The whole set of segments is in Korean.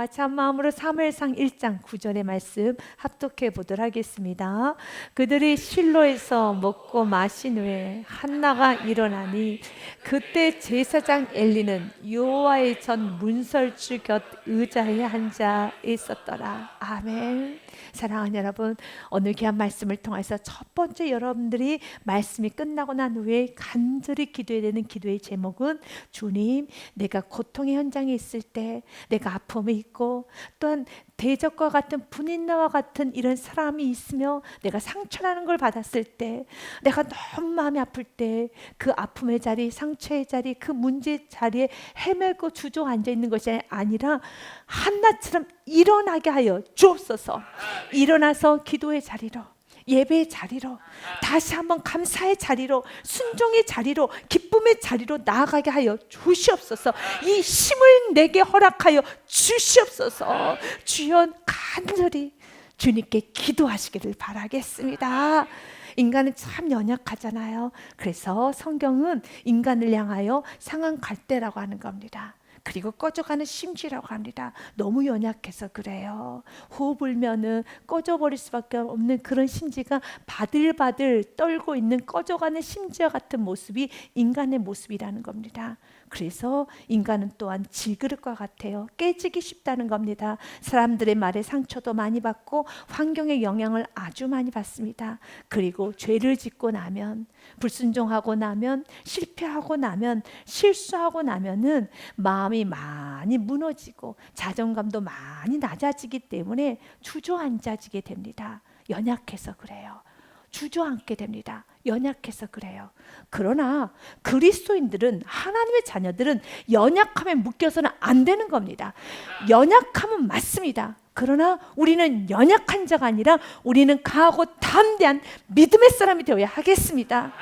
같이 한 마음으로 사무엘상 1장 9절의 말씀 합독해 보도록 하겠습니다. 그들이 실로에서 먹고 마신 후에 한나가 일어나니 그때 제사장 엘리는 여호와의 전 문설주 곁 의자에 앉아 있었더라. 아멘. 사랑하는 여러분, 오늘 귀한 말씀을 통해서 첫 번째 여러분들이 말씀이 끝나고 난 후에 간절히 기도해야 되는 기도의 제목은 주님, 내가 고통의 현장에 있을 때, 내가 아픔이 있고 또한 대적과 같은 분인나와 같은 이런 사람이 있으며 내가 상처라는 걸 받았을 때, 내가 너무 마음이 아플 때 그 아픔의 자리, 상처의 자리, 그 문제의 자리에 헤매고 주저앉아 있는 것이 아니라 한나처럼 일어나게 하여 주옵소서. 일어나서 기도의 자리로, 예배의 자리로, 다시 한번 감사의 자리로, 순종의 자리로, 기쁨의 자리로 나아가게 하여 주시옵소서. 이 힘을 내게 허락하여 주시옵소서. 주여, 간절히 주님께 기도하시기를 바라겠습니다. 인간은 참 연약하잖아요. 그래서 성경은 인간을 향하여 상한 갈대라고 하는 겁니다. 그리고 꺼져가는 심지라고 합니다. 너무 연약해서 그래요. 호흡 불면은 꺼져버릴 수밖에 없는 그런 심지가 바들바들 떨고 있는 꺼져가는 심지와 같은 모습이 인간의 모습이라는 겁니다. 그래서 인간은 또한 질그릇과 같아요. 깨지기 쉽다는 겁니다. 사람들의 말에 상처도 많이 받고 환경의 영향을 아주 많이 받습니다. 그리고 죄를 짓고 나면, 불순종하고 나면, 실패하고 나면, 실수하고 나면은 마음이 많이 무너지고 자존감도 많이 낮아지기 때문에 주저앉아지게 됩니다. 연약해서 그래요. 주저앉게 됩니다. 연약해서 그래요. 그러나 그리스도인들은, 하나님의 자녀들은 연약함에 묶여서는 안 되는 겁니다. 연약함은 맞습니다. 그러나 우리는 연약한 자가 아니라 우리는 강하고 담대한 믿음의 사람이 되어야 하겠습니다.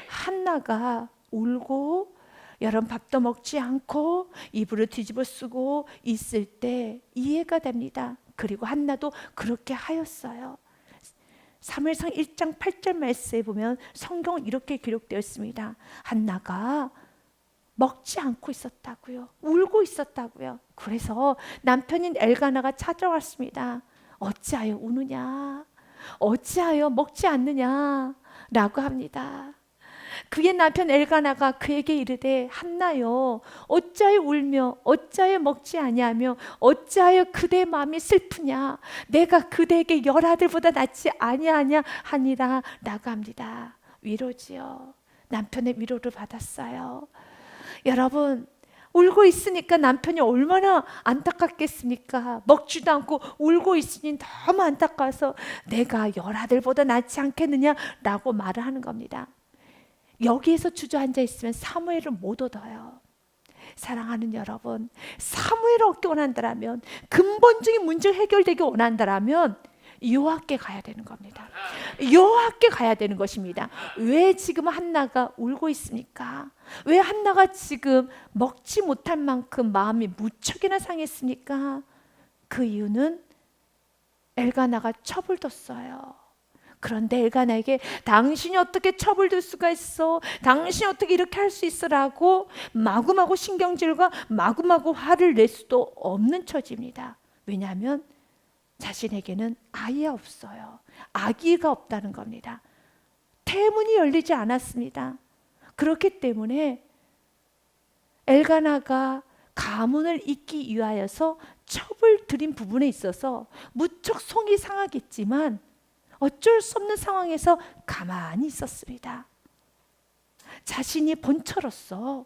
한나가 울고 여러분 밥도 먹지 않고 이불을 뒤집어 쓰고 있을 때 이해가 됩니다. 그리고 한나도 그렇게 하였어요. 사무엘상 1장 8절 말씀에 보면 성경은 이렇게 기록되어 있습니다. 한나가 먹지 않고 있었다고요. 울고 있었다고요. 그래서 남편인 엘가나가 찾아왔습니다. 어찌하여 우느냐? 어찌하여 먹지 않느냐? 라고 합니다. 그의 남편 엘가나가 그에게 이르되 한나여, 어찌하여 울며 어찌하여 먹지 아니하며 어찌하여 그대의 마음이 슬프냐? 내가 그대에게 열 아들보다 낫지 아니하냐 하니라 라고 합니다. 위로지요. 남편의 위로를 받았어요. 여러분, 울고 있으니까 남편이 얼마나 안타깝겠습니까? 먹지도 않고 울고 있으니 너무 안타까워서 내가 열 아들보다 낫지 않겠느냐 라고 말을 하는 겁니다. 여기에서 주저앉아 있으면 사무엘을 못 얻어요. 사랑하는 여러분, 사무엘을 얻기 원한다면, 근본적인 문제를 해결되기 원한다면 여호와께 가야 되는 겁니다. 여호와께 가야 되는 것입니다. 왜 지금 한나가 울고 있습니까? 왜 한나가 지금 먹지 못할 만큼 마음이 무척이나 상했습니까? 그 이유는 엘가나가 첩을 뒀어요. 그런데 엘가나에게 당신이 어떻게 첩을 둘 수가 있어? 당신이 어떻게 이렇게 할 수 있어? 라고 마구마구 신경질과 마구마구 화를 낼 수도 없는 처지입니다. 왜냐하면 자신에게는 아이가 없어요. 아기가 없다는 겁니다. 태문이 열리지 않았습니다. 그렇기 때문에 엘가나가 가문을 잇기 위하여서 첩을 들인 부분에 있어서 무척 속이 상하겠지만 어쩔 수 없는 상황에서 가만히 있었습니다. 자신이 본처로서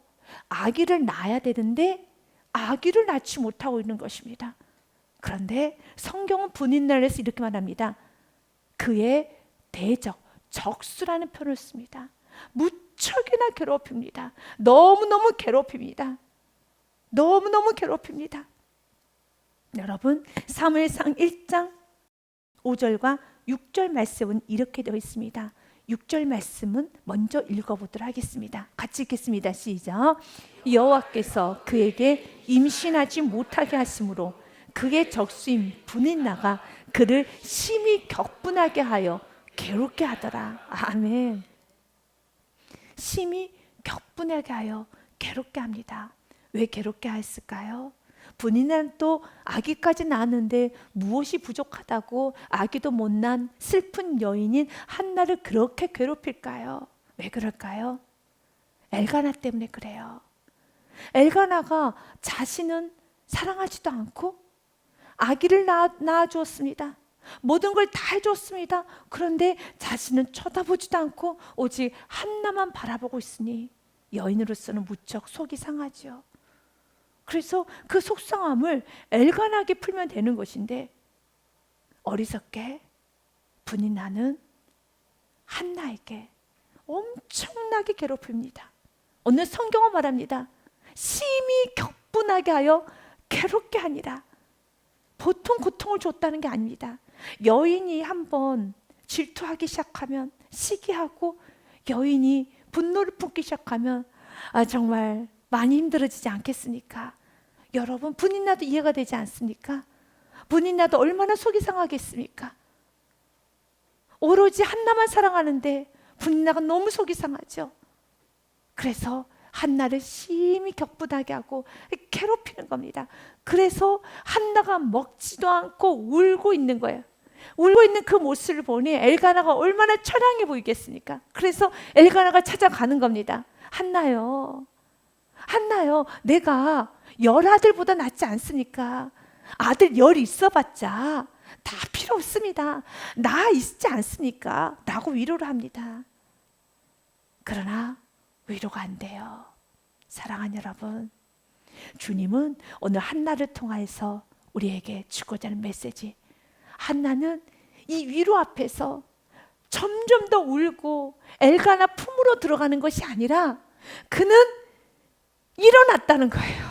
아기를 낳아야 되는데 아기를 낳지 못하고 있는 것입니다. 그런데 성경은 분인날에서 이렇게 말합니다. 그의 대적, 적수라는 표현을 씁니다. 무척이나 괴롭힙니다. 너무너무 괴롭힙니다. 너무너무 괴롭힙니다. 여러분, 사무엘상 1장 5절과 6절 말씀은 이렇게 되어 있습니다. 6절 말씀은 먼저 읽어보도록 하겠습니다. 같이 읽겠습니다. 시작. 여호와께서 그에게 임신하지 못하게 하심으로 그의 적수인 분인나가 그를 심히 격분하게 하여 괴롭게 하더라. 아멘. 심히 격분하게 하여 괴롭게 합니다. 왜 괴롭게 했을까요? 분이는 또 아기까지 낳았는데 무엇이 부족하다고 아기도 못 낳은 슬픈 여인인 한나를 그렇게 괴롭힐까요? 왜 그럴까요? 엘가나 때문에 그래요. 엘가나가 자신은 사랑하지도 않고 아기를 낳아주었습니다. 모든 걸 다 해줬습니다. 그런데 자신은 쳐다보지도 않고 오직 한나만 바라보고 있으니 여인으로서는 무척 속이 상하죠. 그래서 그 속상함을 엘가나에게 풀면 되는 것인데 어리석게 분이나는 한나에게 엄청나게 괴롭힙니다. 오늘 성경은 말합니다. 심히 격분하게 하여 괴롭게 하니라. 보통 고통을 줬다는 게 아닙니다. 여인이 한번 질투하기 시작하면, 시기하고 여인이 분노를 품기 시작하면 정말 많이 힘들어지지 않겠습니까? 여러분, 분이나도 이해가 되지 않습니까? 분이나도 얼마나 속이 상하겠습니까? 오로지 한나만 사랑하는데 분이나가 너무 속이 상하죠. 그래서 한나를 심히 격분하게 하고 괴롭히는 겁니다. 그래서 한나가 먹지도 않고 울고 있는 거예요. 울고 있는 그 모습을 보니 엘가나가 얼마나 처량해 보이겠습니까? 그래서 엘가나가 찾아가는 겁니다. 한나요, 한나요, 내가 열 아들보다 낫지 않습니까? 아들 열 있어봤자 다 필요 없습니다. 나 있지 않습니까? 라고 위로를 합니다. 그러나 위로가 안 돼요. 사랑하는 여러분, 주님은 오늘 한나를 통하여서 우리에게 주고자 하는 메시지, 한나는 이 위로 앞에서 점점 더 울고 엘가나 품으로 들어가는 것이 아니라 그는 일어났다는 거예요.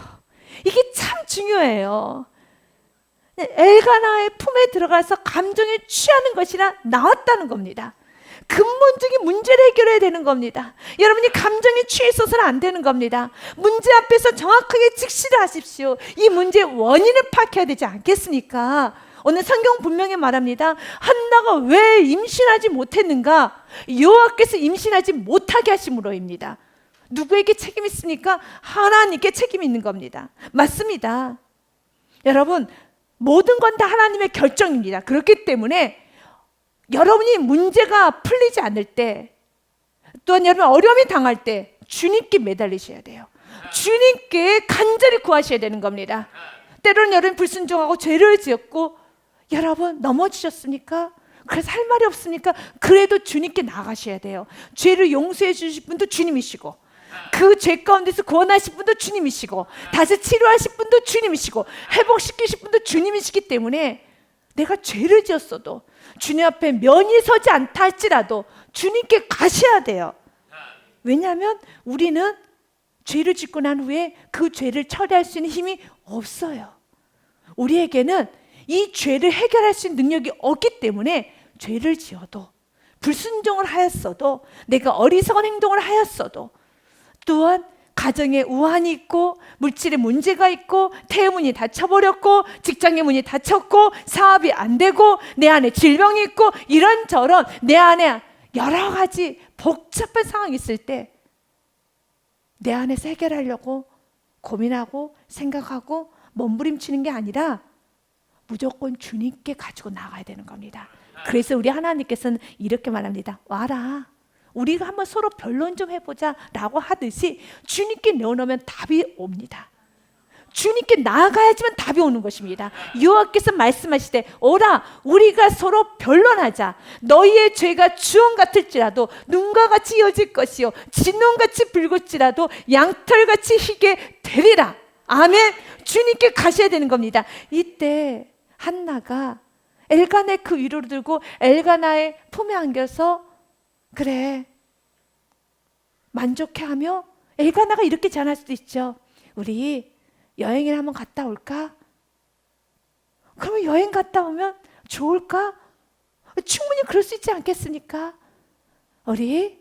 이게 참 중요해요. 엘가나의 품에 들어가서 감정에 취하는 것이라 나왔다는 겁니다. 근본적인 문제를 해결해야 되는 겁니다. 여러분이 감정에 취해 있어서는 안 되는 겁니다. 문제 앞에서 정확하게 직시를 하십시오. 이 문제의 원인을 파악해야 되지 않겠습니까? 오늘 성경 분명히 말합니다. 한나가 왜 임신하지 못했는가? 여호와께서 임신하지 못하게 하심으로입니다. 누구에게 책임이 있습니까? 하나님께 책임이 있는 겁니다. 맞습니다. 여러분, 모든 건 다 하나님의 결정입니다. 그렇기 때문에 여러분이 문제가 풀리지 않을 때, 또한 여러분 어려움이 당할 때 주님께 매달리셔야 돼요. 주님께 간절히 구하셔야 되는 겁니다. 때로는 여러분 불순종하고 죄를 지었고 여러분 넘어지셨습니까? 그래서 할 말이 없으니까 그래도 주님께 나가셔야 돼요. 죄를 용서해 주실 분도 주님이시고, 그 죄 가운데서 구원하실 분도 주님이시고, 다시 치료하실 분도 주님이시고, 회복시키실 분도 주님이시기 때문에 내가 죄를 지었어도 주님 앞에 면이 서지 않다 할지라도 주님께 가셔야 돼요. 왜냐하면 우리는 죄를 짓고 난 후에 그 죄를 처리할 수 있는 힘이 없어요. 우리에게는 이 죄를 해결할 수 있는 능력이 없기 때문에 죄를 지어도, 불순종을 하였어도, 내가 어리석은 행동을 하였어도, 또한 가정에 우환이 있고 물질에 문제가 있고 태문이 닫혀버렸고 직장의 문이 닫혔고 사업이 안 되고 내 안에 질병이 있고 이런저런 내 안에 여러 가지 복잡한 상황이 있을 때 내 안에서 해결하려고 고민하고 생각하고 몸부림치는 게 아니라 무조건 주님께 가지고 나가야 되는 겁니다. 그래서 우리 하나님께서는 이렇게 말합니다. 와라, 우리가 한번 서로 변론 좀 해보자 라고 하듯이 주님께 내어놓으면 답이 옵니다. 주님께 나아가야지만 답이 오는 것입니다. 여호와께서 말씀하시되 오라, 우리가 서로 변론하자. 너희의 죄가 주홍 같을지라도 눈과 같이 이어질 것이요 진홍같이 붉을지라도 양털같이 희게 되리라. 아멘. 주님께 가셔야 되는 겁니다. 이때 한나가 엘가나의 그 위로를 들고 엘가나의 품에 안겨서 그래, 만족해하며 엘가나가 이렇게 전할 수도 있죠. 우리 여행을 한번 갔다 올까? 그러면 여행 갔다 오면 좋을까? 충분히 그럴 수 있지 않겠습니까? 우리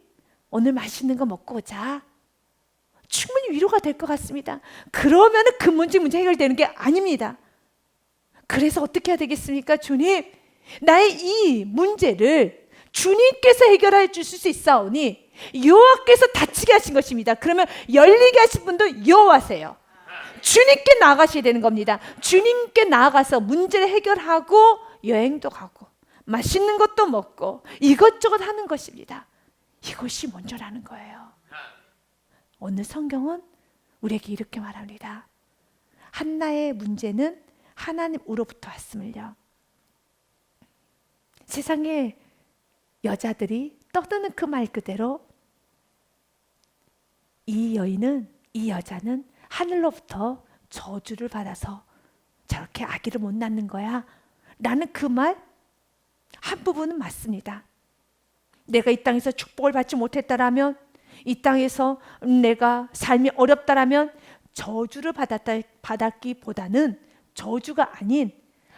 오늘 맛있는 거 먹고 오자. 충분히 위로가 될 것 같습니다. 그러면 근본적인 문제 해결되는 게 아닙니다. 그래서 어떻게 해야 되겠습니까? 주님, 나의 이 문제를 주님께서 해결해 주실 수 있사오니 여호와께서 닫히게 하신 것입니다. 그러면 열리게 하신 분도 여호와세요. 주님께 나아가셔야 되는 겁니다. 주님께 나아가서 문제를 해결하고 여행도 가고 맛있는 것도 먹고 이것저것 하는 것입니다. 이것이 먼저라는 거예요. 오늘 성경은 우리에게 이렇게 말합니다. 한나의 문제는 하나님으로부터 왔음을요. 세상에 여자들이 떠드는 그 말 그대로 이 여자는 하늘로부터 저주를 받아서 저렇게 아기를 못 낳는 거야 라는 그 말 한 부분은 맞습니다. 내가 이 땅에서 축복을 받지 못했다라면, 이 땅에서 내가 삶이 어렵다라면 저주를 받았기보다는 저주가 아닌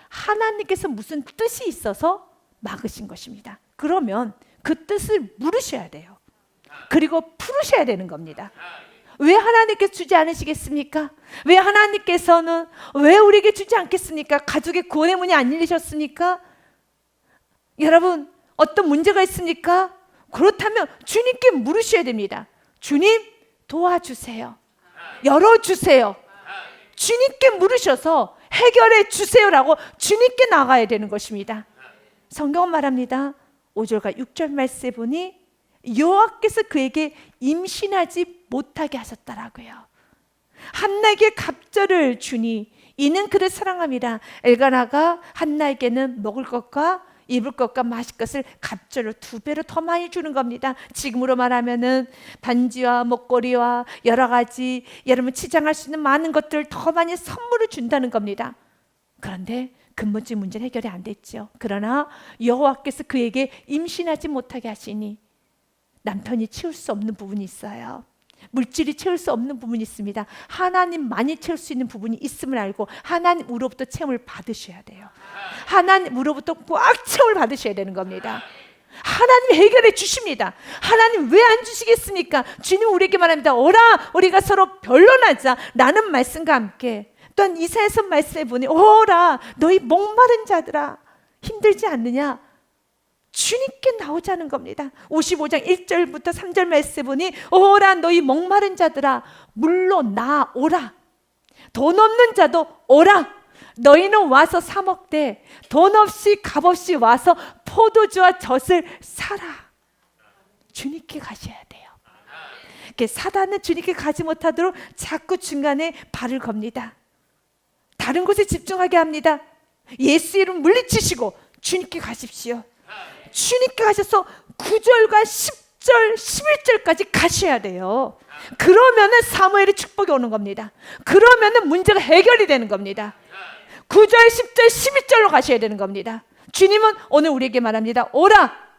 하나님께서 무슨 뜻이 있어서 막으신 것입니다. 그러면 그 뜻을 물으셔야 돼요. 그리고 풀으셔야 되는 겁니다. 왜 하나님께서 주지 않으시겠습니까? 왜 하나님께서는 왜 우리에게 주지 않겠습니까? 가족의 구원의 문이 안 열리셨습니까? 여러분, 어떤 문제가 있습니까? 그렇다면 주님께 물으셔야 됩니다. 주님, 도와주세요. 열어주세요. 주님께 물으셔서 해결해 주세요라고 주님께 나가야 되는 것입니다. 성경은 말합니다. 5절과 6절 말씀에 보니 여호와께서 그에게 임신하지 못하게 하셨다라고요. 한나에게 갑절을 주니 이는 그를 사랑함이라. 엘가나가 한나에게는 먹을 것과 입을 것과 마실 것을 갑절로 2배로 더 많이 주는 겁니다. 지금으로 말하면은 반지와 목걸이와 여러 가지 여러분 치장할 수 있는 많은 것들을 더 많이 선물을 준다는 겁니다. 그런데 근본적인 문제는 해결이 안 됐죠. 그러나 여호와께서 그에게 임신하지 못하게 하시니 남편이 채울 수 없는 부분이 있어요. 물질이 채울 수 없는 부분이 있습니다. 하나님만이 채울 수 있는 부분이 있음을 알고 하나님으로부터 채움을 받으셔야 돼요. 하나님으로부터 꽉 채움을 받으셔야 되는 겁니다. 하나님 해결해 주십니다. 하나님 왜 안 주시겠습니까? 주님 우리에게 말합니다. 오라 우리가 서로 변론하자 라는 말씀과 함께 또한 이사야서 말씀해 보니 오라 너희 목마른 자들아 힘들지 않느냐? 주님께 나오자는 겁니다. 55장 1절부터 3절 말씀해 보니 오라 너희 목마른 자들아 물로 나오라. 돈 없는 자도 오라. 너희는 와서 사 먹되 돈 없이 값없이 와서 포도주와 젖을 사라. 주님께 가셔야 돼요. 사단은 주님께 가지 못하도록 자꾸 중간에 발을 겁니다. 다른 곳에 집중하게 합니다. 예수 이름 물리치시고 주님께 가십시오. 주님께 가셔서 9절과 10절, 11절까지 가셔야 돼요. 그러면은 사무엘의 축복이 오는 겁니다. 그러면은 문제가 해결이 되는 겁니다. 9절, 10절, 11절로 가셔야 되는 겁니다. 주님은 오늘 우리에게 말합니다. 오라!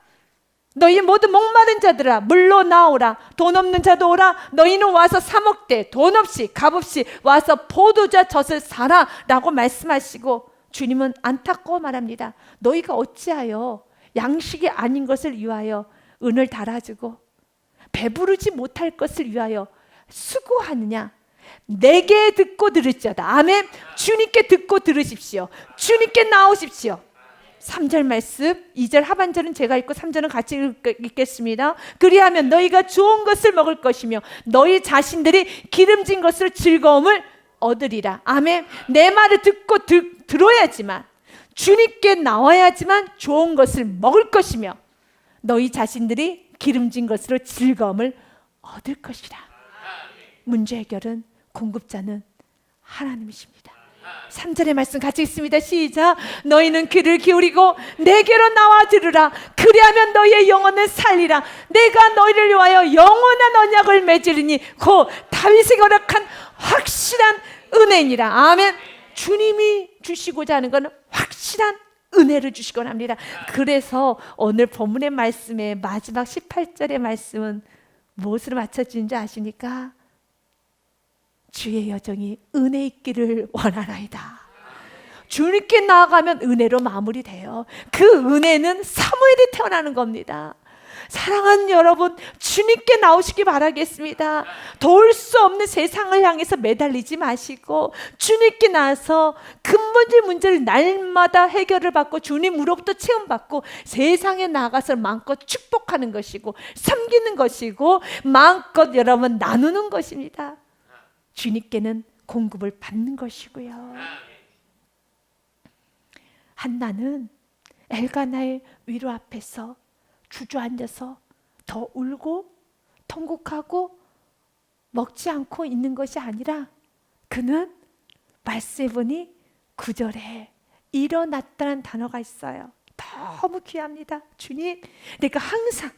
너희 모두 목마른 자들아 물로 나오라. 돈 없는 자도 오라. 너희는 와서 사 먹되 돈 없이 값없이 와서 포도주와 젖을 사라 라고 말씀하시고 주님은 안타까워 말합니다. 너희가 어찌하여 양식이 아닌 것을 위하여 은을 달아주고 배부르지 못할 것을 위하여 수고하느냐? 내게 듣고 들을지어다. 아멘. 주님께 듣고 들으십시오. 주님께 나오십시오. 3절 말씀 2절 하반절은 제가 읽고 3절은 같이 읽겠습니다. 그리하면 너희가 좋은 것을 먹을 것이며 너희 자신들이 기름진 것을 즐거움을 얻으리라. 아멘. 내 말을 듣고 들어야지만 주님께 나와야지만 좋은 것을 먹을 것이며 너희 자신들이 기름진 것으로 즐거움을 얻을 것이라. 문제 해결은 공급자는 하나님이십니다. 3절의 말씀 같이 읽습니다. 시작. 너희는 귀를 기울이고 내게로 나와 들으라. 그리하면 너희의 영혼은 살리라. 내가 너희를 위하여 영원한 언약을 맺으리니 곧 다윗이 거룩한 확실한 은혜니라. 아멘. 주님이 주시고자 하는 것은 확실한 은혜를 주시곤 합니다. 그래서 오늘 본문의 말씀의 마지막 18절의 말씀은 무엇으로 맞춰지는지 아십니까? 주의 여정이 은혜 있기를 원하나이다. 주님께 나아가면 은혜로 마무리돼요. 그 은혜는 사무엘이 태어나는 겁니다. 사랑하는 여러분, 주님께 나오시기 바라겠습니다. 도울 수 없는 세상을 향해서 매달리지 마시고 주님께 나와서 근본적인 문제를 날마다 해결을 받고 주님으로부터 체험받고 세상에 나가서 마음껏 축복하는 것이고 섬기는 것이고 마음껏 여러분 나누는 것입니다. 주님께는 공급을 받는 것이고요. 한나는 엘가나의 위로 앞에서 주저앉아서 더 울고 통곡하고 먹지 않고 있는 것이 아니라 그는 말씀해 보니 9절에 일어났다는 단어가 있어요. 너무 귀합니다. 주님, 내가 항상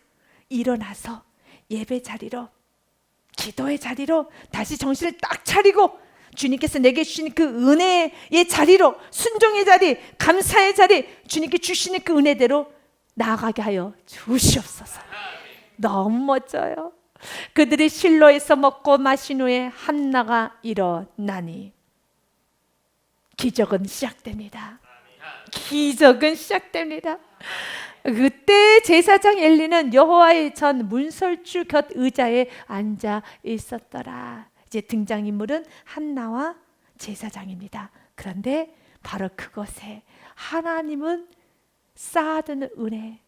일어나서 예배 자리로, 기도의 자리로 다시 정신을 딱 차리고 주님께서 내게 주시는 그 은혜의 자리로, 순종의 자리, 감사의 자리, 주님께 주시는 그 은혜대로 나아가게 하여 주시옵소서. 너무 멋져요. 그들이 실로에서 먹고 마신 후에 한나가 일어나니 기적은 시작됩니다. 기적은 시작됩니다. 그때 제사장 엘리는 여호와의 전 문설주 곁 의자에 앉아 있었더라. 이제 등장인물은 한나와 제사장입니다. 그런데 바로 그것에 하나님은 쌓아두는 은혜,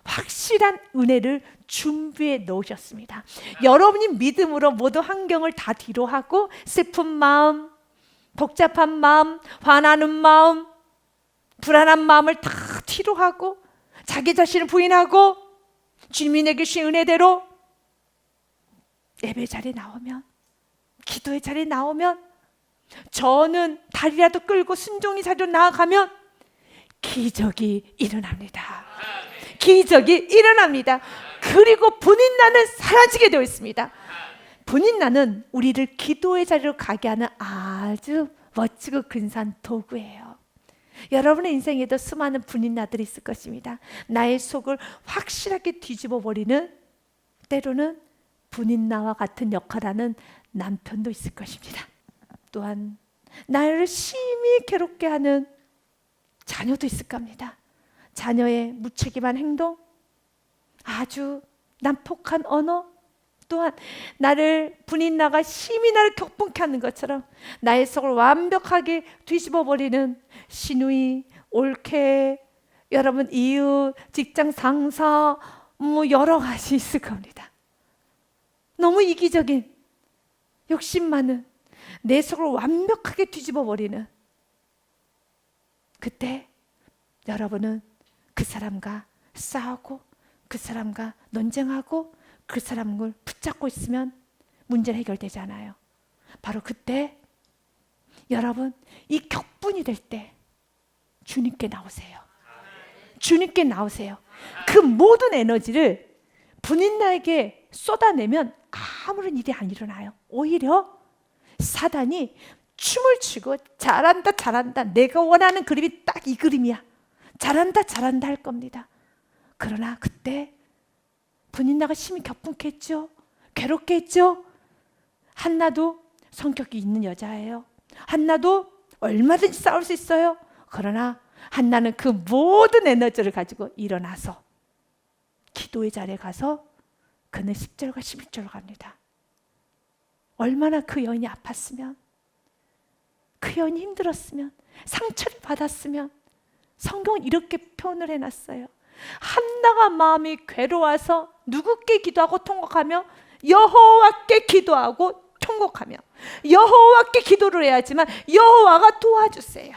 확실한 은혜를 준비해 놓으셨습니다. 여러분이 믿음으로 모든 환경을 다 뒤로 하고 슬픈 마음, 복잡한 마음, 화나는 마음, 불안한 마음을 다 뒤로 하고 자기 자신을 부인하고 주님이 내게 주신 은혜대로 예배 자리에 나오면, 기도의 자리에 나오면, 저는 다리라도 끌고 순종의 자리로 나아가면 기적이 일어납니다. 기적이 일어납니다. 그리고 분인나는 사라지게 되어 있습니다. 분인나는 우리를 기도의 자리로 가게 하는 아주 멋지고 근사한 도구예요. 여러분의 인생에도 수많은 분인나들이 있을 것입니다. 나의 속을 확실하게 뒤집어 버리는, 때로는 분인나와 같은 역할하는 남편도 있을 것입니다. 또한 나를 심히 괴롭게 하는 자녀도 있을 겁니다. 자녀의 무책임한 행동, 아주 난폭한 언어, 또한 분인나가 심히 나를 격분케 하는 것처럼 나의 속을 완벽하게 뒤집어 버리는 시누이, 올케, 여러분 이웃, 직장 상사, 여러 가지 있을 겁니다. 너무 이기적인, 욕심 많은, 내 속을 완벽하게 뒤집어 버리는, 그때 여러분은 그 사람과 싸우고 그 사람과 논쟁하고 그 사람을 붙잡고 있으면 문제는 해결되지 않아요. 바로 그때 여러분 이 격분이 될 때 주님께 나오세요. 주님께 나오세요. 그 모든 에너지를 분인나에게 쏟아내면 아무런 일이 안 일어나요. 오히려 사단이 춤을 추고 잘한다 잘한다, 내가 원하는 그림이 딱 이 그림이야, 잘한다 잘한다 할 겁니다. 그러나 그때 분인나가 심히 격분케 했죠. 괴롭게 했죠. 한나도 성격이 있는 여자예요. 한나도 얼마든지 싸울 수 있어요. 그러나 한나는 그 모든 에너지를 가지고 일어나서 기도의 자리에 가서 그는 10절과 11절로 갑니다. 얼마나 그 여인이 아팠으면, 그 여인이 힘들었으면, 상처를 받았으면. 성경은 이렇게 표현을 해놨어요. 한나가 마음이 괴로워서 누구께 기도하고 통곡하며 여호와께 기도하고 통곡하며, 여호와께 기도를 해야지만 여호와가 도와주세요.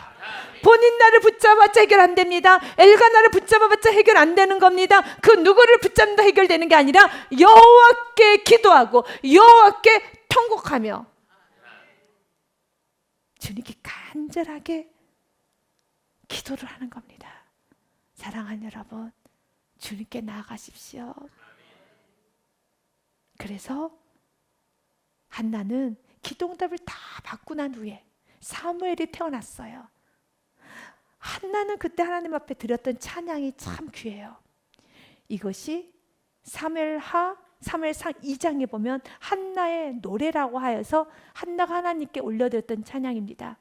본인 나를 붙잡아봤자 해결 안 됩니다. 엘가나를 붙잡아봤자 해결 안 되는 겁니다. 그 누구를 붙잡는다 해결되는 게 아니라 여호와께 기도하고 여호와께 통곡하며 주님께 간절하게 기도를 하는 겁니다. 사랑하는 여러분, 주님께 나아가십시오. 그래서 한나는 기도응답을 다 받고 난 후에 사무엘이 태어났어요. 한나는 그때 하나님 앞에 드렸던 찬양이 참 귀해요. 이것이 사무엘상 2장에 보면 한나의 노래라고 하여서 한나가 하나님께 올려드렸던 찬양입니다.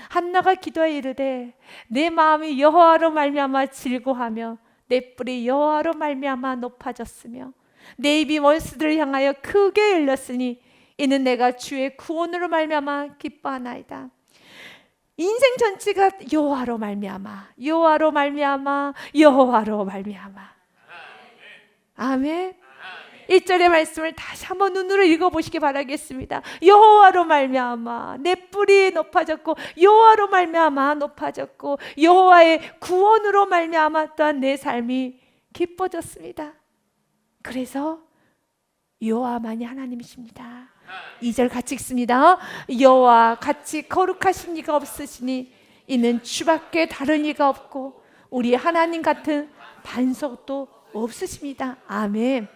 한나가 기도하여 이르되 내 마음이 여호와로 말미암아 즐거하며 내 뿔이 여호와로 말미암아 높아졌으며 내 입이 원수들을 향하여 크게 열렸으니 이는 내가 주의 구원으로 말미암아 기뻐하나이다. 인생 전체가 여호와로 말미암아, 여호와로 말미암아, 여호와로 말미암아. 아멘. 1절의 말씀을 다시 한번 눈으로 읽어보시기 바라겠습니다. 여호와로 말미암아 내 뿔이 높아졌고, 여호와로 말미암아 높아졌고, 여호와의 구원으로 말미암아 또한 내 삶이 기뻐졌습니다. 그래서 여호와만이 하나님이십니다. 2절 같이 읽습니다. 여호와 같이 거룩하신 이가 없으시니 이는 주밖에 다른 이가 없고 우리 하나님 같은 반석도 없으십니다. 아멘.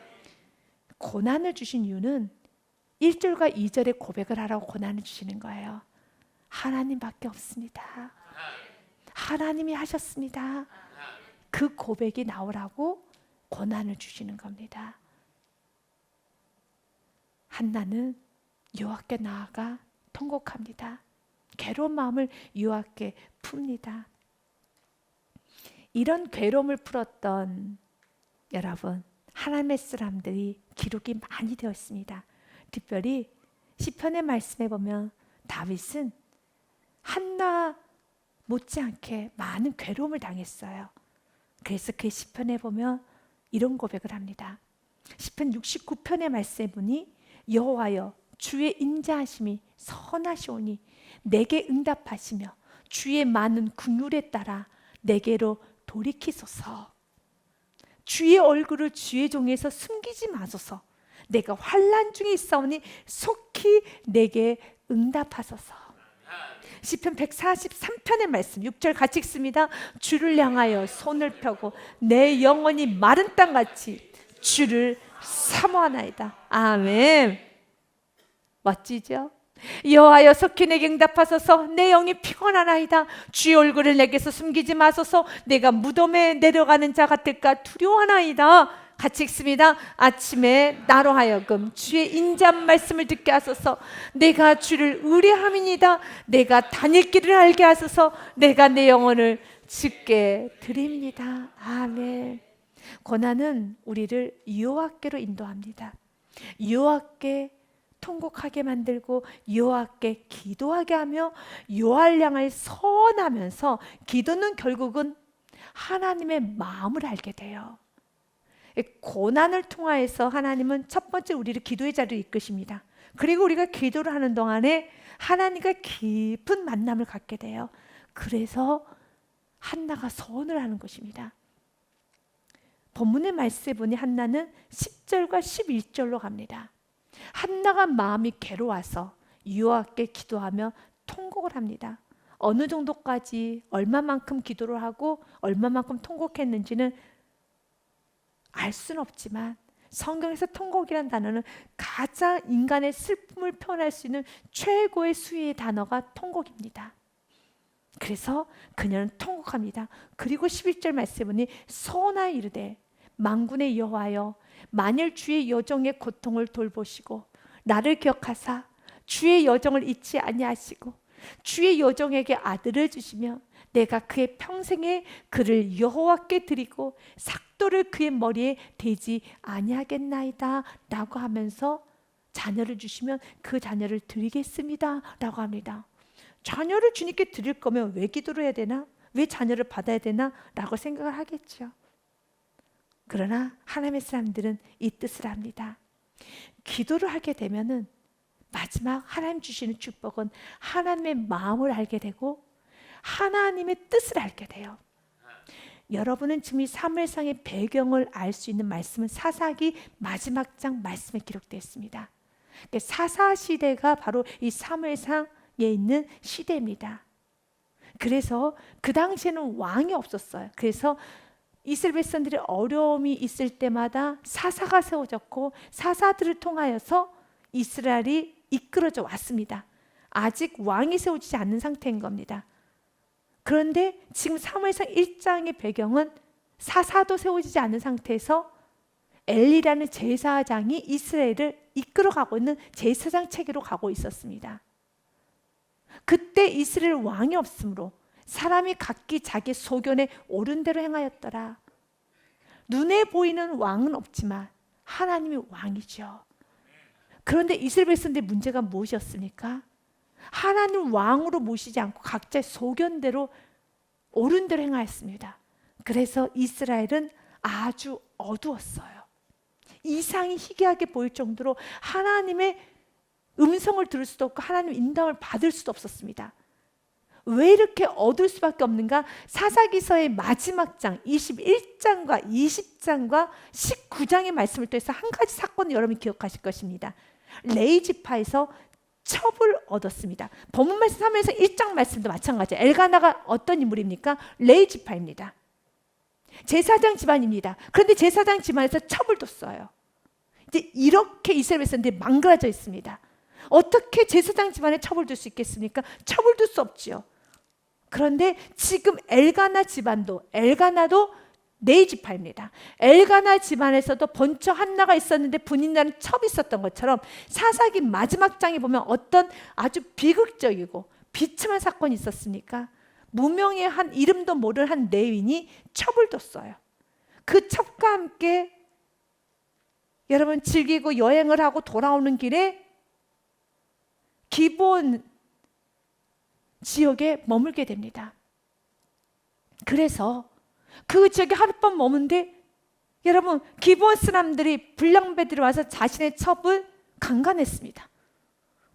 고난을 주신 이유는 1절과 2절의 고백을 하라고 고난을 주시는 거예요. 하나님밖에 없습니다. 하나님이 하셨습니다. 그 고백이 나오라고 고난을 주시는 겁니다. 한나는 여호와께 나아가 통곡합니다. 괴로운 마음을 여호와께 풉니다. 이런 괴로움을 풀었던 여러분, 하나님의 사람들이 기록이 많이 되어 있습니다. 특별히 시편의 말씀에 보면 다윗은 한나 못지않게 많은 괴로움을 당했어요. 그래서 그 시편에 보면 이런 고백을 합니다. 시편 69편의 말씀에 보니 여호와여 주의 인자하심이 선하시오니 내게 응답하시며 주의 많은 긍휼에 따라 내게로 돌이키소서. 주의 얼굴을 주의 종에서 숨기지 마소서. 내가 환난 중에 있사오니 속히 내게 응답하소서. 시편 143편의 말씀 6절 같이 읽습니다. 주를 향하여 손을 펴고 내 영혼이 마른 땅같이 주를 사모하나이다. 아멘. 멋지죠? 여호와여 속히 내게 응답하소서. 내 영이 피곤하나이다. 주의 얼굴을 내게서 숨기지 마소서. 내가 무덤에 내려가는 자 같을까 두려워하나이다. 같이 읽습니다. 아침에 나로 하여금 주의 인자한 말씀을 듣게 하소서. 내가 주를 의뢰함이니이다. 내가 다닐 길을 알게 하소서. 내가 내 영혼을 주께 드립니다. 아멘. 고난은 우리를 여호와께로 인도합니다. 여호와께 통곡하게 만들고 여호와께 기도하게 하며 여호와를 향하여 선하면서, 기도는 결국은 하나님의 마음을 알게 돼요. 고난을 통하여서 하나님은 첫 번째 우리를 기도의 자리로 이끄십니다. 그리고 우리가 기도를 하는 동안에 하나님과 깊은 만남을 갖게 돼요. 그래서 한나가 서원을 하는 것입니다. 본문의 말씀에 보니 한나는 10절과 11절로 갑니다. 한나가 마음이 괴로워서 여호와께 기도하며 통곡을 합니다. 어느 정도까지 얼마만큼 기도를 하고 얼마만큼 통곡했는지는 알 수는 없지만 성경에서 통곡이라는 단어는 가장 인간의 슬픔을 표현할 수 있는 최고의 수위의 단어가 통곡입니다. 그래서 그녀는 통곡합니다. 그리고 11절 말씀에 보니 서원하여 이르되 만군의 여호와여 만일 주의 여종의 고통을 돌보시고 나를 기억하사 주의 여종을 잊지 아니하시고 주의 여종에게 아들을 주시며 내가 그의 평생에 그를 여호와께 드리고 삭도를 그의 머리에 대지 아니하겠나이다 라고 하면서 자녀를 주시면 그 자녀를 드리겠습니다 라고 합니다. 자녀를 주님께 드릴 거면 왜 기도를 해야 되나? 왜 자녀를 받아야 되나? 라고 생각을 하겠죠. 그러나 하나님의 사람들은 이 뜻을 합니다. 기도를 하게 되면은 마지막 하나님 주시는 축복은 하나님의 마음을 알게 되고 하나님의 뜻을 알게 돼요. 여러분은 지금 이 사무엘상의 배경을 알 수 있는 말씀은 사사기 마지막 장 말씀에 기록되어 있습니다. 사사 시대가 바로 이 사무엘상에 있는 시대입니다. 그래서 그 당시에는 왕이 없었어요. 그래서 이스라엘 백성들이 어려움이 있을 때마다 사사가 세워졌고 사사들을 통하여서 이스라엘이 이끌어져 왔습니다. 아직 왕이 세워지지 않는 상태인 겁니다. 그런데 지금 사무엘상 1장의 배경은 사사도 세워지지 않은 상태에서 엘리라는 제사장이 이스라엘을 이끌어가고 있는 제사장 체계로 가고 있었습니다. 그때 이스라엘 왕이 없으므로 사람이 각기 자기 소견에 옳은 대로 행하였더라. 눈에 보이는 왕은 없지만 하나님이 왕이죠. 그런데 이스라엘 백성들의 문제가 무엇이었습니까? 하나님 왕으로 모시지 않고 각자의 소견대로 옳은 대로 행하였습니다. 그래서 이스라엘은 아주 어두웠어요. 이상이 희귀하게 보일 정도로 하나님의 음성을 들을 수도 없고 하나님의 인도함을 받을 수도 없었습니다. 왜 이렇게 어두울 수밖에 없는가? 사사기서의 마지막 장 21장과 20장과 19장의 말씀을 통해서 한 가지 사건을 여러분이 기억하실 것입니다. 레위 지파에서 첩을 얻었습니다. 본문 말씀 3에서 1장 말씀도 마찬가지예요. 엘가나가 어떤 인물입니까? 레위 지파입니다. 제사장 집안입니다. 그런데 제사장 집안에서 첩을 뒀어요. 이제 이렇게 이스라엘 백성들이 망가져 있습니다. 어떻게 제사장 집안에 첩을 둘 수 있겠습니까? 첩을 둘 수 없지요. 그런데 지금 엘가나 집안도, 엘가나도 레위 지파입니다. 엘가나 집안에서도 번처 한나가 있었는데 분인이라는 첩이 있었던 것처럼 사사기 마지막 장에 보면 어떤 아주 비극적이고 비참한 사건이 있었습니까? 무명의 한 이름도 모를 한 레위인이 첩을 뒀어요. 그 첩과 함께 여러분 즐기고 여행을 하고 돌아오는 길에 기브온 지역에 머물게 됩니다. 그래서 그 지역에 하룻밤 머문데 여러분 기브온 사람들이 불량배들이 와서 자신의 첩을 강간했습니다.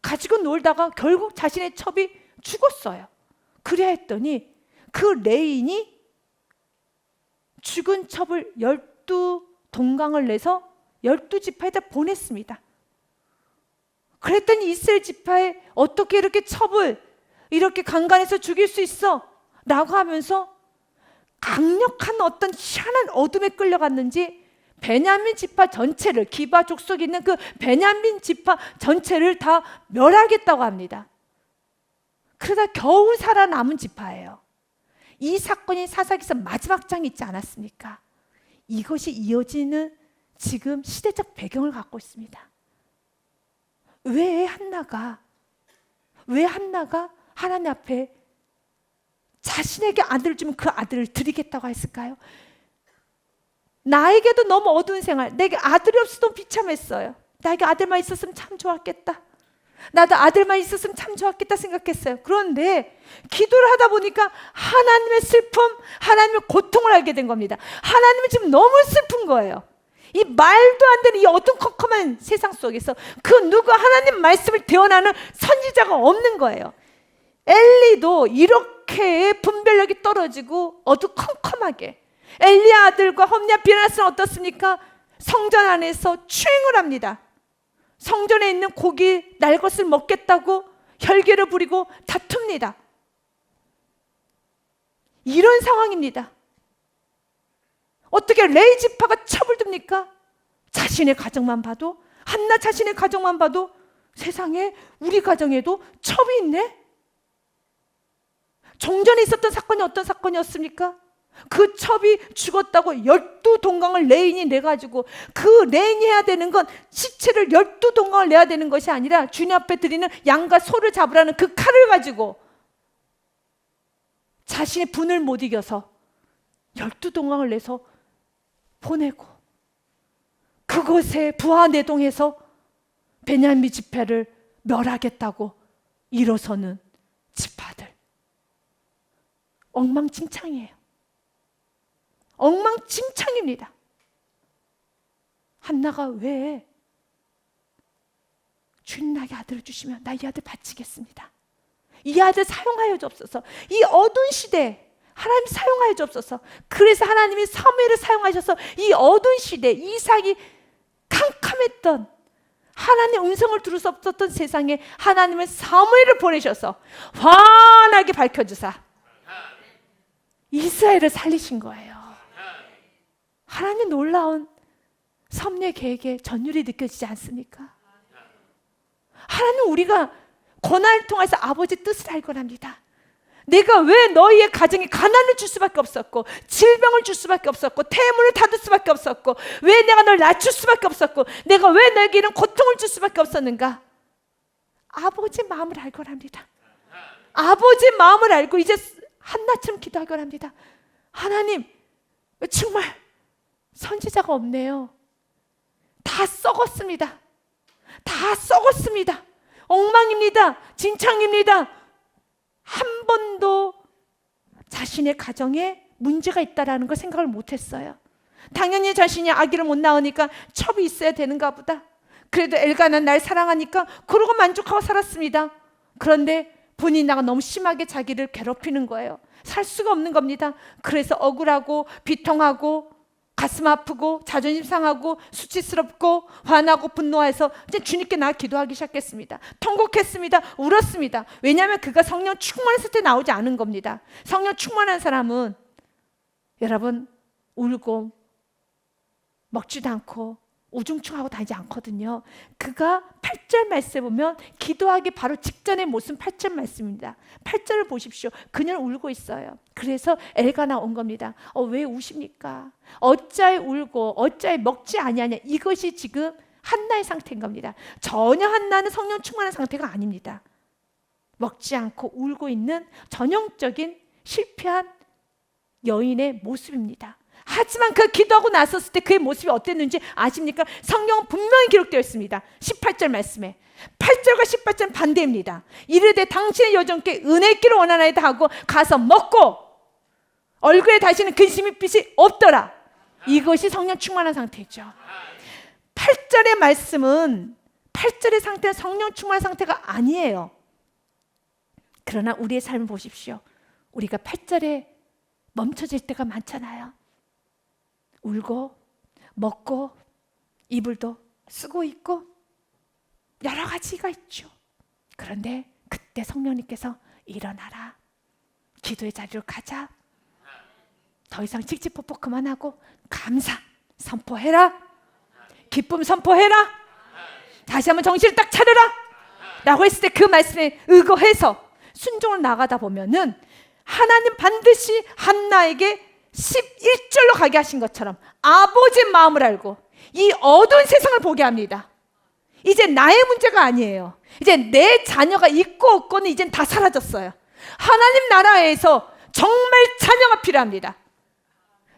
가지고 놀다가 결국 자신의 첩이 죽었어요. 그래야 했더니 그 레인이 죽은 첩을 12동강을 내서 12지파에다 보냈습니다. 그랬더니 이스라엘 지파에 어떻게 이렇게 첩을 이렇게 강간해서 죽일 수 있어? 라고 하면서 강력한 어떤 희한한 어둠에 끌려갔는지 베냐민 지파 전체를, 기바 족속에 있는 그 베냐민 지파 전체를 다 멸하겠다고 합니다. 그러다 겨우 살아남은 지파예요. 이 사건이 사사기서 마지막 장에 있지 않았습니까? 이것이 이어지는 지금 시대적 배경을 갖고 있습니다. 왜 한나가 하나님 앞에 자신에게 아들을 주면 그 아들을 드리겠다고 했을까요? 나에게도 너무 어두운 생활, 내게 아들이 없어도 비참했어요. 나에게 아들만 있었으면 참 좋았겠다. 나도 아들만 있었으면 참 좋았겠다 생각했어요. 그런데 기도를 하다 보니까 하나님의 슬픔, 하나님의 고통을 알게 된 겁니다. 하나님은 지금 너무 슬픈 거예요. 이 말도 안 되는 이 어둠컴컴한 세상 속에서 그 누구 하나님 말씀을 대언하는 선지자가 없는 거예요. 엘리도 이렇게 분별력이 떨어지고 어두컴컴하게 엘리 아들과 홈리와 비나스는 어떻습니까? 성전 안에서 추행을 합니다. 성전에 있는 고기 날 것을 먹겠다고 혈기를 부리고 다툽니다. 이런 상황입니다. 어떻게 레위 지파가 첩을 둡니까? 자신의 가정만 봐도, 한나 자신의 가정만 봐도 세상에 우리 가정에도 첩이 있네? 종전에 있었던 사건이 어떤 사건이었습니까? 그 첩이 죽었다고 12동강을 레인이 내가지고 그 레인이 해야 되는 건 시체를 12동강을 내야 되는 것이 아니라 주님 앞에 드리는 양과 소를 잡으라는 그 칼을 가지고 자신의 분을 못 이겨서 12동강을 내서 보내고 그곳에 부하내동해서 베냐민 지파를 멸하겠다고 일어서는 지파들. 엉망진창이에요. 엉망진창입니다. 한나가 왜 주님 나에게 아들을 주시면 나 이 아들 바치겠습니다. 이 아들 사용하여 주옵소서. 이 어두운 시대에 하나님 사용하여 주옵소서. 그래서 하나님이 사무엘을 사용하셔서 이 어두운 시대, 이삭이 캄캄했던 하나님의 음성을 들을 수 없었던 세상에 하나님은 사무엘을 보내셔서 환하게 밝혀주사 이스라엘을 살리신 거예요. 하나님의 놀라운 섭리의 계획에 전율이 느껴지지 않습니까? 하나님은 우리가 고난을 통해서 아버지 뜻을 알곤 합니다. 내가 왜 너희의 가정에 가난을 줄 수밖에 없었고 질병을 줄 수밖에 없었고 태문을 닫을 수밖에 없었고 왜 내가 널 낮출 수밖에 없었고 내가 왜 너에게 이런 고통을 줄 수밖에 없었는가? 아버지 마음을 알곤 합니다. 아버지 마음을 알고 이제 한나처럼 기도하곤 합니다. 하나님 정말 선지자가 없네요. 다 썩었습니다. 다 썩었습니다. 엉망입니다. 진창입니다. 한 번도 자신의 가정에 문제가 있다라는 걸 생각을 못했어요. 당연히 자신이 아기를 못 낳으니까 첩이 있어야 되는가 보다. 그래도 엘가는 날 사랑하니까 그러고 만족하고 살았습니다. 그런데 분이나가 너무 심하게 자기를 괴롭히는 거예요. 살 수가 없는 겁니다. 그래서 억울하고 비통하고 가슴 아프고 자존심 상하고 수치스럽고 화나고 분노해서 이제 주님께 나아 기도하기 시작했습니다. 통곡했습니다. 울었습니다. 왜냐하면 그가 성령 충만했을 때 나오지 않은 겁니다. 성령 충만한 사람은 여러분 울고 먹지도 않고 우중충하고 다니지 않거든요. 그가 8절 말씀에 보면 기도하기 바로 직전의 모습 8절 말씀입니다. 8절을 보십시오. 그녀는 울고 있어요. 그래서 엘가나 온 겁니다. 왜 우십니까? 어찌하여 울고 어찌하여 먹지 아니하냐. 이것이 지금 한나의 상태인 겁니다. 전혀 한나는 성령 충만한 상태가 아닙니다. 먹지 않고 울고 있는 전형적인 실패한 여인의 모습입니다. 하지만 그 기도하고 나섰을 때 그의 모습이 어땠는지 아십니까? 성경은 분명히 기록되어 있습니다. 18절 말씀에 8절과 18절은 반대입니다. 이르되 당신의 여종께 은혜 있기를 원하나이다 하고 가서 먹고 얼굴에 다시는 근심의 빛이 없더라. 이것이 성령 충만한 상태죠. 8절의 말씀은 8절의 상태는 성령 충만한 상태가 아니에요. 그러나 우리의 삶을 보십시오. 우리가 8절에 멈춰질 때가 많잖아요. 울고 먹고 이불도 쓰고 있고 여러 가지가 있죠. 그런데 그때 성령님께서 일어나라. 기도의 자리로 가자. 더 이상 칙칙폭폭 그만하고 감사 선포해라. 기쁨 선포해라. 다시 한번 정신을 딱 차려라 라고 했을 때 그 말씀에 의거해서 순종을 나가다 보면은 하나님 반드시 한나에게 11절로 가게 하신 것처럼 아버지의 마음을 알고 이 어두운 세상을 보게 합니다. 이제 나의 문제가 아니에요. 이제 내 자녀가 있고 없고는 이젠 다 사라졌어요. 하나님 나라에서 정말 자녀가 필요합니다.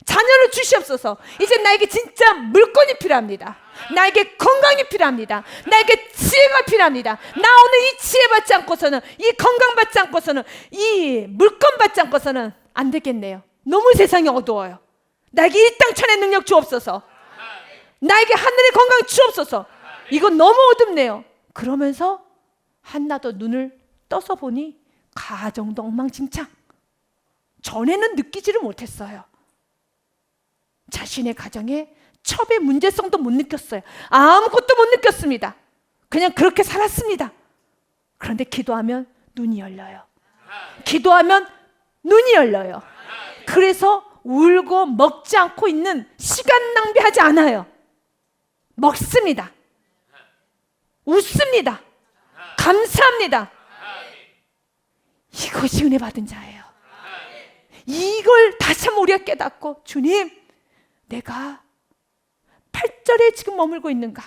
자녀를 주시옵소서. 이제 나에게 진짜 물건이 필요합니다. 나에게 건강이 필요합니다. 나에게 지혜가 필요합니다. 나 오늘 이 지혜 받지 않고서는, 이 건강 받지 않고서는, 이 물건 받지 않고서는 안 되겠네요. 너무 세상이 어두워요. 나에게 이 땅 천의 능력 주옵소서. 나에게 하늘의 건강 주옵소서. 이건 너무 어둡네요. 그러면서 한나도 눈을 떠서 보니 가정도 엉망진창. 전에는 느끼지를 못했어요. 자신의 가정에 첩의 문제성도 못 느꼈어요. 아무것도 못 느꼈습니다. 그냥 그렇게 살았습니다. 그런데 기도하면 눈이 열려요. 기도하면 눈이 열려요. 그래서 울고 먹지 않고 있는 시간 낭비하지 않아요. 먹습니다. 웃습니다. 감사합니다. 이것이 은혜 받은 자예요. 이걸 다시 한번 우리가 깨닫고, 주님, 내가 8절에 지금 머물고 있는가?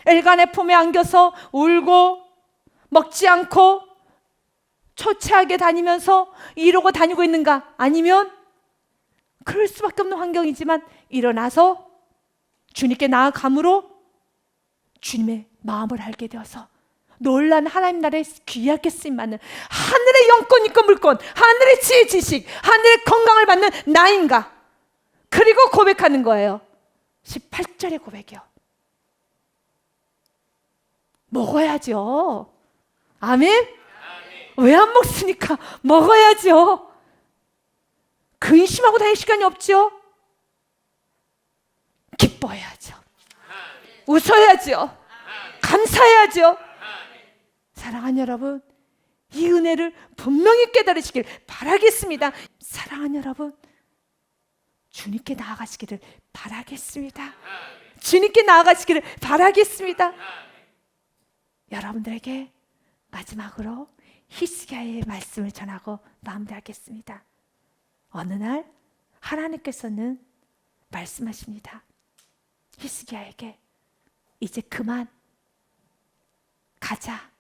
엘간의 품에 안겨서 울고 먹지 않고 초췌하게 다니면서 이러고 다니고 있는가? 아니면 그럴 수밖에 없는 환경이지만 일어나서 주님께 나아감으로 주님의 마음을 알게 되어서 놀란 하나님 나라에 귀하게 쓰임받는 하늘의 영권 있고 물권, 하늘의 지혜 지식, 하늘의 건강을 받는 나인가? 그리고 고백하는 거예요. 18절의 고백이요. 먹어야죠. 아멘? 왜 안 먹습니까? 먹어야죠. 근심하고 다닐 시간이 없죠. 기뻐해야죠. 웃어야죠. 감사해야죠. 사랑하는 여러분, 이 은혜를 분명히 깨달으시길 바라겠습니다. 사랑하는 여러분, 주님께 나아가시기를 바라겠습니다. 주님께 나아가시기를 바라겠습니다. 여러분들에게 마지막으로 히스기야의 말씀을 전하고 마무리하겠습니다. 어느 날 하나님께서는 말씀하십니다. 히스기야에게 이제 그만 가자.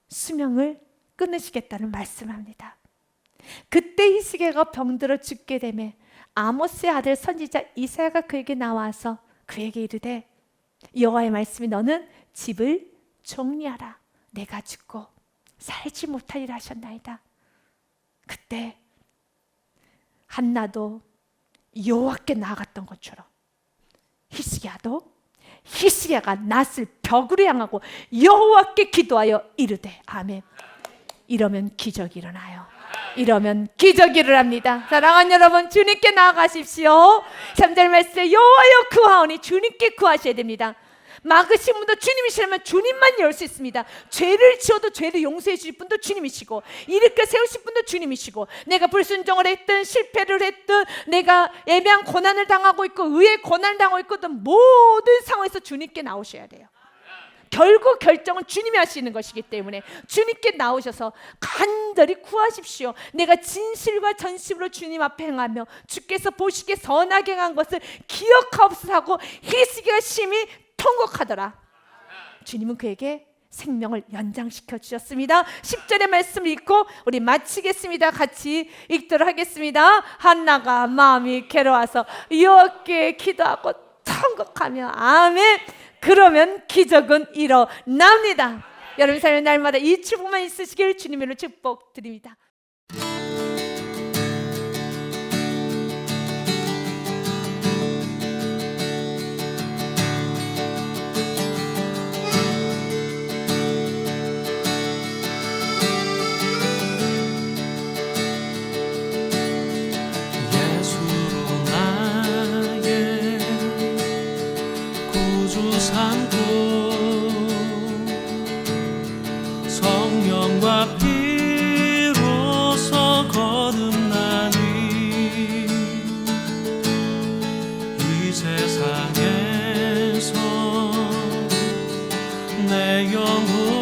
수명을 끊으시겠다는 말씀합니다. 그때 히스기야가 병들어 죽게 되매 아모스의 아들 선지자 이사야가 그에게 나와서 그에게 이르되 여호와의 말씀이 너는 집을 정리하라. 내가 죽고 살지 못하리라 하셨나이다. 그때 한나도 여호와께 나아갔던 것처럼 히스기야가 낫을 벽으로 향하고 여호와께 기도하여 이르되 아멘. 이러면 기적이 일어나요. 이러면 기적이 일어납니다. 사랑하는 여러분, 주님께 나아가십시오. 3절 말씀에 여호와여 구하오니, 주님께 구하셔야 됩니다. 막으신 분도 주님이시라면 주님만 열 수 있습니다. 죄를 지어도 죄를 용서해 주실 분도 주님이시고, 일으켜 세우실 분도 주님이시고, 내가 불순종을 했든 실패를 했든 내가 애매한 고난을 당하고 있고 의의 고난을 당하고 있거든 모든 상황에서 주님께 나오셔야 돼요. 결국 결정은 주님이 하시는 것이기 때문에 주님께 나오셔서 간절히 구하십시오. 내가 진실과 전심으로 주님 앞에 행하며 주께서 보시기에 선하게 행한 것을 기억하옵소서 하고 히스기야가 심히 통곡하더라. 주님은 그에게 생명을 연장시켜 주셨습니다. 10절의 말씀을 읽고 우리 마치겠습니다. 같이 읽도록 하겠습니다. 한나가 마음이 괴로워서 여호와께 기도하고 통곡하며 아멘. 그러면 기적은 일어납니다. 여러분 삶의 날마다 이 축복만 있으시길 주님으로 축복드립니다. 삼고 성령과 피로서 거듭나니 이 세상에서 내 영혼